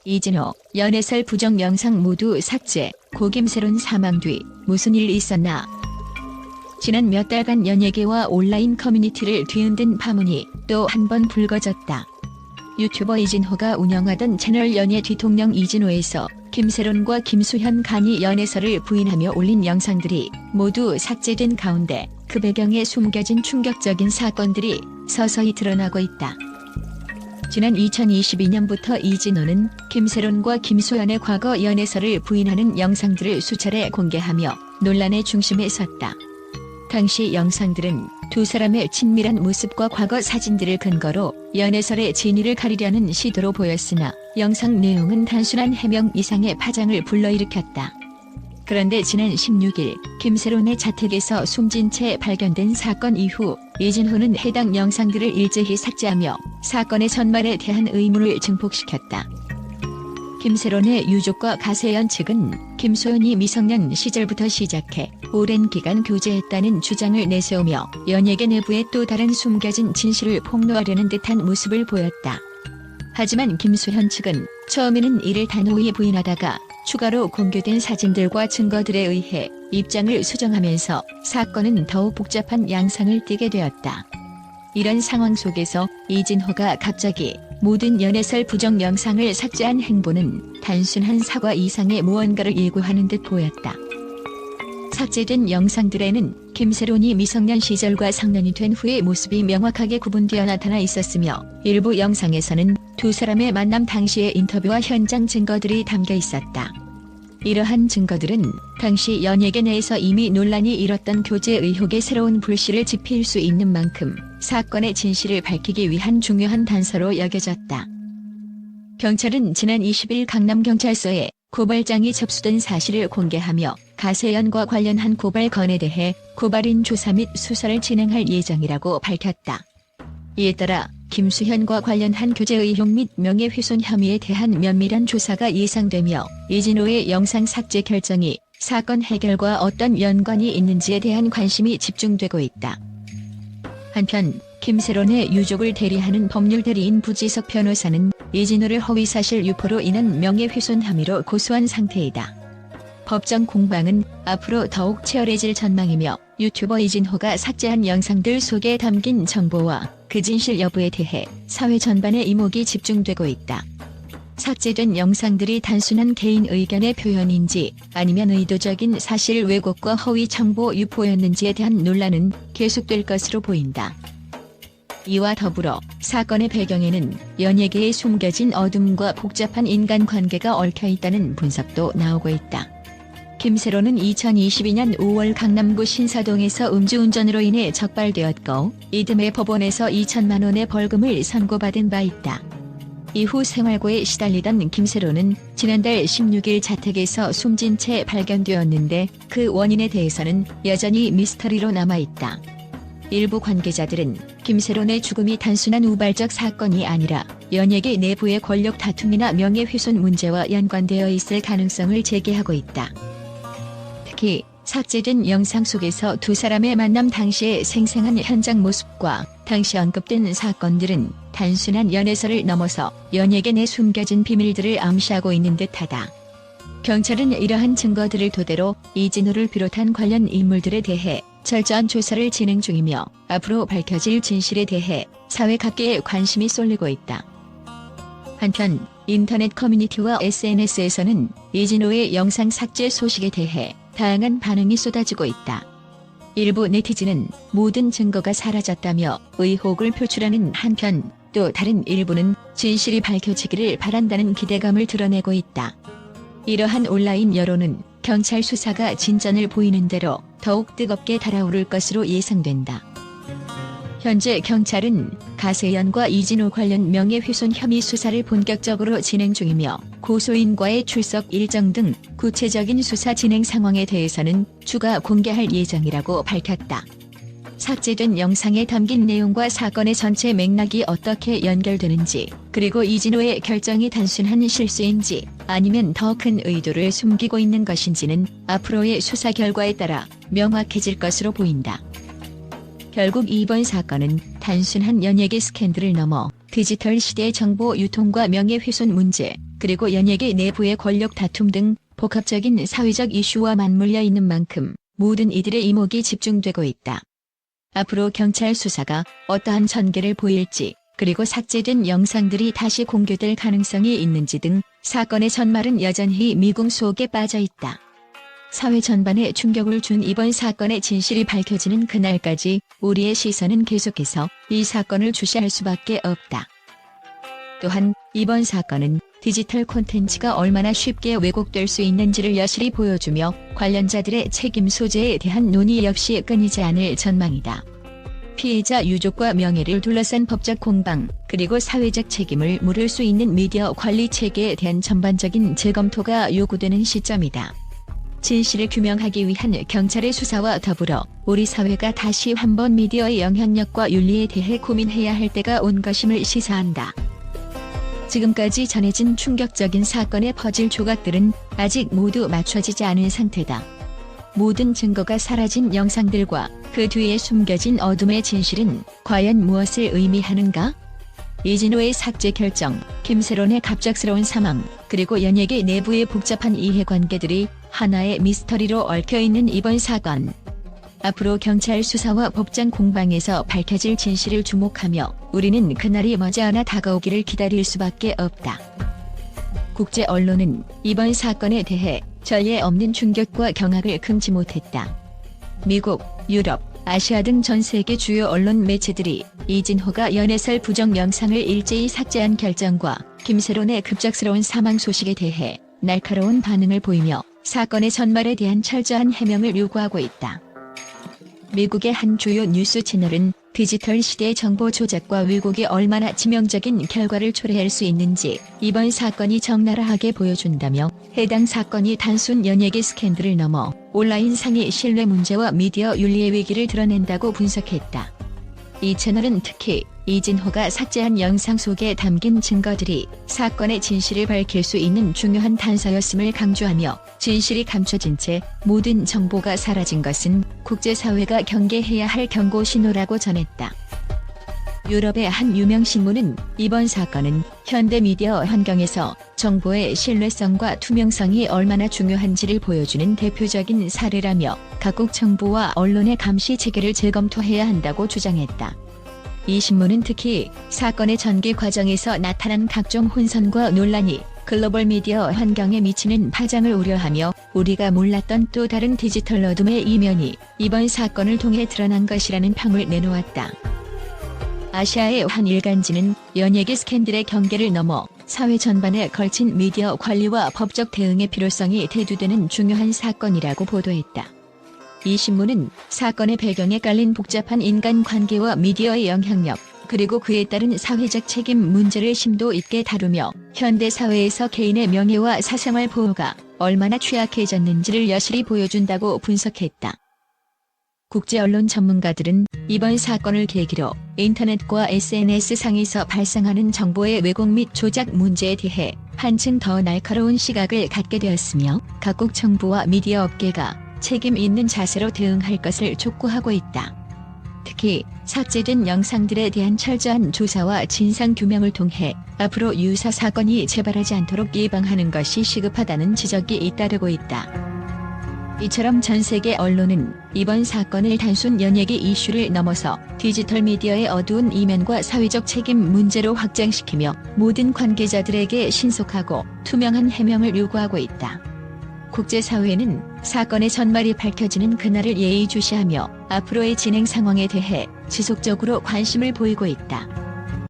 이진호, 연애설 부정 영상 모두 삭제, 고 김세론 사망 뒤 무슨 일 있었나? 지난 몇 달간 연예계와 온라인 커뮤니티를 뒤흔든 파문이 또 한 번 불거졌다. 유튜버 이진호가 운영하던 채널 연예 뒤통령 이진호에서 김세론과 김수현 간이 연애설을 부인하며 올린 영상들이 모두 삭제된 가운데 그 배경에 숨겨진 충격적인 사건들이 서서히 드러나고 있다. 지난 2022년부터 이진호는 김세론과 김수현의 과거 연애설을 부인하는 영상들을 수차례 공개하며 논란의 중심에 섰다. 당시 영상들은 두 사람의 친밀한 모습과 과거 사진들을 근거로 연애설의 진위를 가리려는 시도로 보였으나 영상 내용은 단순한 해명 이상의 파장을 불러일으켰다. 그런데 지난 16일 김세론의 자택에서 숨진 채 발견된 사건 이후 이진호는 해당 영상들을 일제히 삭제하며 사건의 전말에 대한 의문을 증폭시켰다. 김세론의 유족과 가세연 측은 김소연이 미성년 시절부터 시작해 오랜 기간 교제했다는 주장을 내세우며 연예계 내부의 또 다른 숨겨진 진실을 폭로하려는 듯한 모습을 보였다. 하지만 김수현 측은 처음에는 이를 단호히 부인하다가 추가로 공개된 사진들과 증거들에 의해 입장을 수정하면서 사건은 더욱 복잡한 양상을 띠게 되었다. 이런 상황 속에서 이진호가 갑자기 모든 연애설 부정 영상을 삭제한 행보는 단순한 사과 이상의 무언가를 예고하는 듯 보였다. 삭제된 영상들에는 김세론이 미성년 시절과 성년이 된 후의 모습이 명확하게 구분되어 나타나 있었으며 일부 영상에서는 두 사람의 만남 당시의 인터뷰와 현장 증거들이 담겨 있었다. 이러한 증거들은 당시 연예계 내에서 이미 논란이 일었던 교제 의혹의 새로운 불씨를 지필 수 있는 만큼 사건의 진실을 밝히기 위한 중요한 단서로 여겨졌다. 경찰은 지난 20일 강남경찰서에 고발장이 접수된 사실을 공개하며 가세연과 관련한 고발 건에 대해 고발인 조사 및 수사를 진행할 예정이라고 밝혔다. 이에 따라 김수현과 관련한 교제 의혹 및 명예훼손 혐의에 대한 면밀한 조사가 예상되며 이진호의 영상 삭제 결정이 사건 해결과 어떤 연관이 있는지에 대한 관심이 집중되고 있다. 한편 김세론의 유족을 대리하는 법률대리인 부지석 변호사는 이진호를 허위사실 유포로 인한 명예훼손 혐의로 고소한 상태이다. 법정 공방은 앞으로 더욱 치열해질 전망이며 유튜버 이진호가 삭제한 영상들 속에 담긴 정보와 그 진실 여부에 대해 사회 전반의 이목이 집중되고 있다. 삭제된 영상들이 단순한 개인 의견의 표현인지 아니면 의도적인 사실 왜곡과 허위 정보 유포였는지에 대한 논란은 계속될 것으로 보인다. 이와 더불어 사건의 배경에는 연예계에 숨겨진 어둠과 복잡한 인간관계가 얽혀있다는 분석도 나오고 있다. 김세론은 2022년 5월 강남구 신사동에서 음주운전으로 인해 적발되었고 이듬해 법원에서 2천만 원의 벌금을 선고받은 바 있다. 이후 생활고에 시달리던 김세론은 지난달 16일 자택에서 숨진 채 발견되었는데 그 원인에 대해서는 여전히 미스터리로 남아있다. 일부 관계자들은 김세론의 죽음이 단순한 우발적 사건이 아니라 연예계 내부의 권력 다툼이나 명예훼손 문제와 연관되어 있을 가능성을 제기하고 있다. 특히 삭제된 영상 속에서 두 사람의 만남 당시의 생생한 현장 모습과 당시 언급된 사건들은 단순한 연애설을 넘어서 연예계 내 숨겨진 비밀들을 암시하고 있는 듯하다. 경찰은 이러한 증거들을 토대로 이진호를 비롯한 관련 인물들에 대해 철저한 조사를 진행 중이며 앞으로 밝혀질 진실에 대해 사회 각계에 관심이 쏠리고 있다. 한편 인터넷 커뮤니티와 SNS에서는 이진호의 영상 삭제 소식에 대해 다양한 반응이 쏟아지고 있다. 일부 네티즌은 모든 증거가 사라졌다며 의혹을 표출하는 한편 또 다른 일부는 진실이 밝혀지기를 바란다는 기대감을 드러내고 있다. 이러한 온라인 여론은 경찰 수사가 진전을 보이는 대로 더욱 뜨겁게 달아오를 것으로 예상된다. 현재 경찰은 가세연과 이진호 관련 명예훼손 혐의 수사를 본격적으로 진행 중이며 고소인과의 출석 일정 등 구체적인 수사 진행 상황에 대해서는 추가 공개할 예정이라고 밝혔다. 삭제된 영상에 담긴 내용과 사건의 전체 맥락이 어떻게 연결되는지, 그리고 이진호의 결정이 단순한 실수인지 아니면 더 큰 의도를 숨기고 있는 것인지는 앞으로의 수사 결과에 따라 명확해질 것으로 보인다. 결국 이번 사건은 단순한 연예계 스캔들을 넘어 디지털 시대의 정보 유통과 명예훼손 문제, 그리고 연예계 내부의 권력 다툼 등 복합적인 사회적 이슈와 맞물려 있는 만큼 모든 이들의 이목이 집중되고 있다. 앞으로 경찰 수사가 어떠한 전개를 보일지, 그리고 삭제된 영상들이 다시 공개될 가능성이 있는지 등 사건의 전말은 여전히 미궁 속에 빠져 있다. 사회 전반에 충격을 준 이번 사건의 진실이 밝혀지는 그날까지 우리의 시선은 계속해서 이 사건을 주시할 수밖에 없다. 또한 이번 사건은 디지털 콘텐츠가 얼마나 쉽게 왜곡될 수 있는지를 여실히 보여주며 관련자들의 책임 소재에 대한 논의 역시 끊이지 않을 전망이다. 피해자 유족과 명예를 둘러싼 법적 공방, 그리고 사회적 책임을 물을 수 있는 미디어 관리 체계에 대한 전반적인 재검토가 요구되는 시점이다. 진실을 규명하기 위한 경찰의 수사와 더불어 우리 사회가 다시 한번 미디어의 영향력과 윤리에 대해 고민해야 할 때가 온 것임을 시사한다. 지금까지 전해진 충격적인 사건의 퍼즐 조각들은 아직 모두 맞춰지지 않은 상태다. 모든 증거가 사라진 영상들과 그 뒤에 숨겨진 어둠의 진실은 과연 무엇을 의미하는가? 이진호의 삭제 결정, 김세론의 갑작스러운 사망, 그리고 연예계 내부의 복잡한 이해관계들이 하나의 미스터리로 얽혀있는 이번 사건. 앞으로 경찰 수사와 법정 공방에서 밝혀질 진실을 주목하며 우리는 그날이 머지않아 다가오기를 기다릴 수밖에 없다. 국제 언론은 이번 사건에 대해 전례 없는 충격과 경악을 금치 못했다. 미국, 유럽, 아시아 등 전 세계 주요 언론 매체들이 이진호가 연애설 부정 영상을 일제히 삭제한 결정과 김세론의 급작스러운 사망 소식에 대해 날카로운 반응을 보이며 사건의 전말에 대한 철저한 해명을 요구하고 있다. 미국의 한 주요 뉴스 채널은 디지털 시대의 정보 조작과 왜곡이 얼마나 치명적인 결과를 초래할 수 있는지 이번 사건이 적나라하게 보여준다며 해당 사건이 단순 연예계 스캔들을 넘어 온라인상의 신뢰 문제와 미디어 윤리의 위기를 드러낸다고 분석했다. 이 채널은 특히 이진호가 삭제한 영상 속에 담긴 증거들이 사건의 진실을 밝힐 수 있는 중요한 단서였음을 강조하며 진실이 감춰진 채 모든 정보가 사라진 것은 국제사회가 경계해야 할 경고 신호라고 전했다. 유럽의 한 유명 신문은 이번 사건은 현대 미디어 환경에서 정보의 신뢰성과 투명성이 얼마나 중요한지를 보여주는 대표적인 사례라며 각국 정부와 언론의 감시 체계를 재검토해야 한다고 주장했다. 이 신문은 특히 사건의 전개 과정에서 나타난 각종 혼선과 논란이 글로벌 미디어 환경에 미치는 파장을 우려하며 우리가 몰랐던 또 다른 디지털 어둠의 이면이 이번 사건을 통해 드러난 것이라는 평을 내놓았다. 아시아의 한 일간지는 연예계 스캔들의 경계를 넘어 사회 전반에 걸친 미디어 관리와 법적 대응의 필요성이 대두되는 중요한 사건이라고 보도했다. 이 신문은 사건의 배경에 깔린 복잡한 인간관계와 미디어의 영향력, 그리고 그에 따른 사회적 책임 문제를 심도 있게 다루며 현대 사회에서 개인의 명예와 사생활 보호가 얼마나 취약해졌는지를 여실히 보여준다고 분석했다. 국제 언론 전문가들은 이번 사건을 계기로 인터넷과 SNS상에서 발생하는 정보의 왜곡 및 조작 문제에 대해 한층 더 날카로운 시각을 갖게 되었으며 각국 정부와 미디어 업계가 책임 있는 자세로 대응할 것을 촉구하고 있다. 특히 삭제된 영상들에 대한 철저한 조사와 진상 규명을 통해 앞으로 유사 사건이 재발하지 않도록 예방하는 것이 시급하다는 지적이 잇따르고 있다. 이처럼 전 세계 언론은 이번 사건을 단순 연예계 이슈를 넘어서 디지털 미디어의 어두운 이면과 사회적 책임 문제로 확장시키며 모든 관계자들에게 신속하고 투명한 해명을 요구하고 있다. 국제사회는 사건의 전말이 밝혀지는 그날을 예의주시하며 앞으로의 진행 상황에 대해 지속적으로 관심을 보이고 있다.